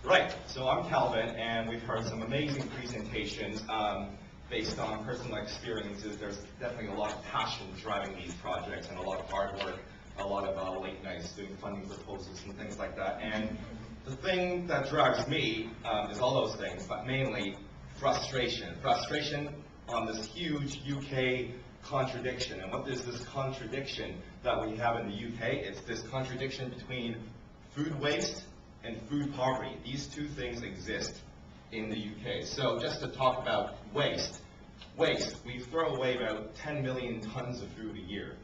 Right, so I'm Calvin, and we've heard some amazing presentations based on personal experiences. There's definitely a lot of passion driving these projects and a lot of hard work, a lot of late nights doing funding proposals and things like that. And the thing that drives me is all those things, but mainly frustration. Frustration on this huge UK contradiction. And what is this contradiction that we have in the UK? It's this contradiction between food waste and food poverty. These two things exist in the UK. So just to talk about waste, we throw away about 10 million tons of food a year.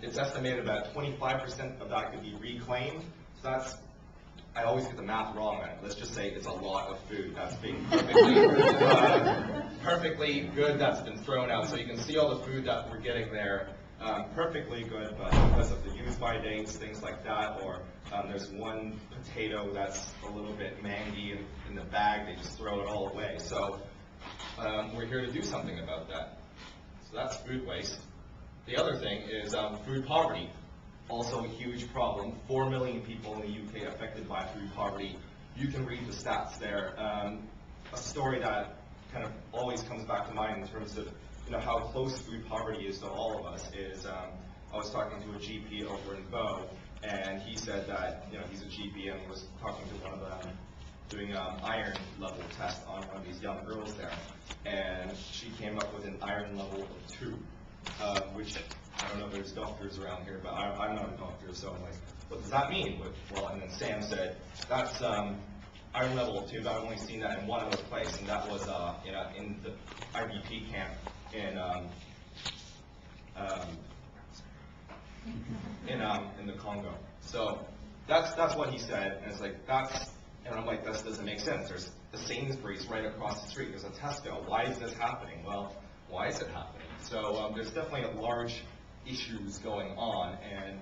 It's estimated about 25% of that could be reclaimed. So that's, I always get the math wrong on it. Let's just say it's a lot of food that's being perfectly good that's been thrown out. So you can see all the food that we're getting there, perfectly good, but because of the use-by dates, things like that, or there's one potato that's a little bit mangy in the bag, they just throw it all away. So we're here to do something about that. So that's food waste. The other thing is food poverty. Also a huge problem. 4 million people in the UK affected by food poverty. You can read the stats there. A story that kind of always comes back to mind in terms of how close food poverty is to all of us is I was talking to a GP over in Bow, and he said that he's a GP and was talking to one of them doing an iron level test on one of these young girls there, and she came up with an iron level of 2, which I don't know if there's doctors around here, but I'm not a doctor, so I'm like, what does that mean? Well, and then Sam said, that's iron level of 2, but I've only seen that in one other place, and that was in the IDP camp in the Congo. So that's what he said, and it's like and I'm like, this doesn't make sense. There's the Sainsbury's right across the street. There's a Tesco. Why is this happening? Well, why is it happening? So there's definitely large issues going on, and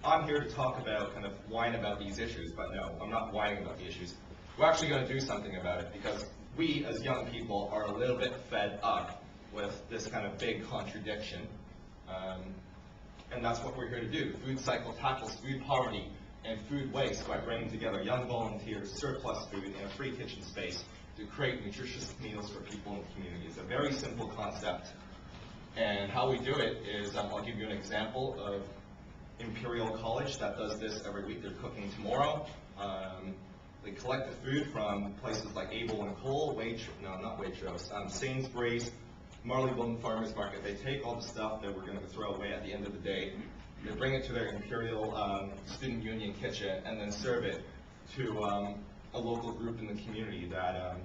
I'm here to talk about, kind of whine about these issues, but no, I'm not whining about the issues. We're actually going to do something about it, because we as young people are a little bit fed up with this kind of big contradiction, and that's what we're here to do. FoodCycle tackles food poverty and food waste by bringing together young volunteers, surplus food, and a free kitchen space to create nutritious meals for people in the community. It's a very simple concept, and how we do it is, I'll give you an example of Imperial College that does this every week. They're cooking tomorrow. They collect the food from places like Able and Cole, Sainsbury's, Marleybone Farmers Market. They take all the stuff that we're going to throw away at the end of the day. They bring it to their Imperial Student Union kitchen and then serve it to a local group in the community that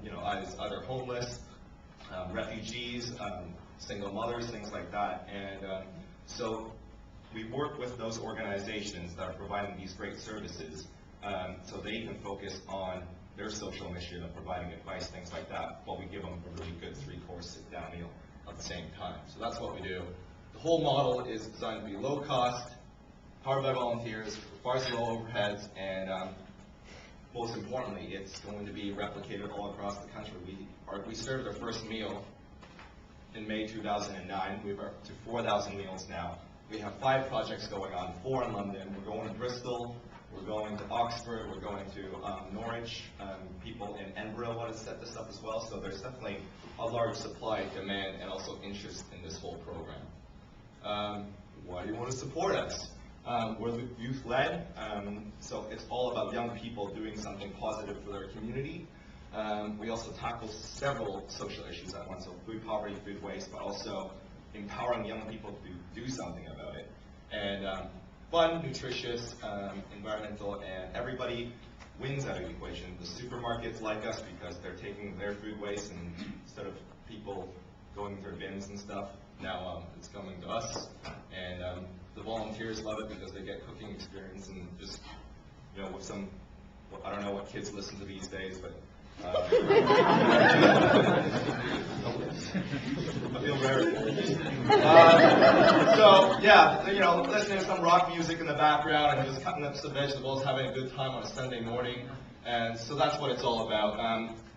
is either homeless, refugees, single mothers, things like that. And so we work with those organizations that are providing these great services so they can focus on their social mission of providing advice, things like that, while we give them a really good 3-course sit-down meal at the same time. So that's what we do. The whole model is designed to be low cost, powered by volunteers, requires low overheads, and most importantly, it's going to be replicated all across the country. We served our first meal in May 2009. We're up to 4,000 meals now. We have 5 projects going on, 4 in London. We're going to Bristol, we're going to Oxford, we're going to Norwich. People in Edinburgh want to set this up as well, so there's definitely a large supply, demand, and also interest in this whole program. Why do you want to support us? We're youth-led, so it's all about young people doing something positive for their community. We also tackle several social issues at once, so food poverty, food waste, but also empowering young people to do something about it. And fun, nutritious, environmental, and everybody wins out of the equation. The supermarkets like us because they're taking their food waste, and instead of people going to their bins and stuff, now it's coming to us. And the volunteers love it because they get cooking experience and just, with some, I don't know what kids listen to these days, but I feel very so yeah, listening to some rock music in the background and just cutting up some vegetables, having a good time on a Sunday morning, and so that's what it's all about.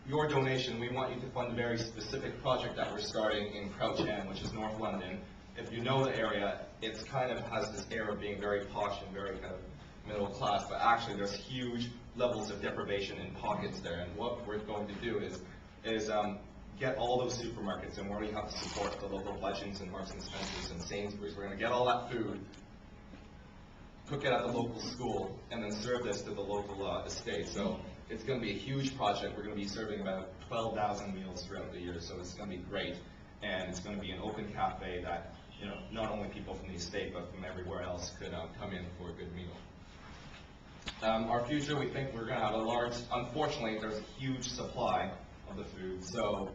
Your donation, we want you to fund a very specific project that we're starting in Crouch End, which is North London. If you know the area, it's kind of has this air of being very posh and very kind of middle class, but actually there's huge levels of deprivation in pockets there. And what we're going to do is get all those supermarkets, and where we have to support the local Legends and Marks and Spencers and Sainsbury's. We're going to get all that food, cook it at the local school, and then serve this to the local estate. So it's going to be a huge project. We're going to be serving about 12,000 meals throughout the year, so it's going to be great. And it's going to be an open cafe that, you know, not only people from the estate, but from everywhere else could come in for a good meal. Our future, we think we're going to have a large, unfortunately, there's a huge supply of the food, so,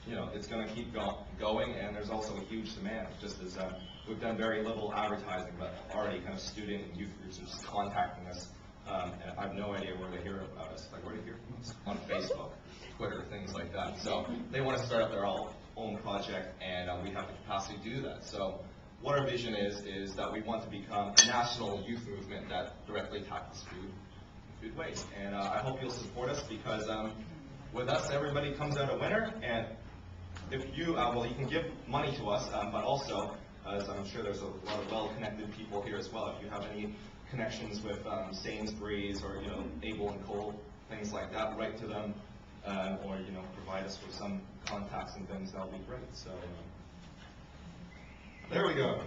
you know, it's going to keep going, and there's also a huge demand, just as we've done very little advertising, but already kind of student and youth groups are just contacting us, and I have no idea where they hear about us, like where do they hear from us? On Facebook, Twitter, things like that. So they want to start up their own project, and we have the capacity to do that. So what our vision is that we want to become a national youth movement that directly tackles food waste. And I hope you'll support us, because with us, everybody comes out a winner. And if you, well, you can give money to us, but also, as I'm sure there's a lot of well-connected people here as well, if you have any connections with Sainsbury's or, you know, Able and Cole, things like that, write to them, or, you know, provide us with some contacts and things, that'll be great. So there we go.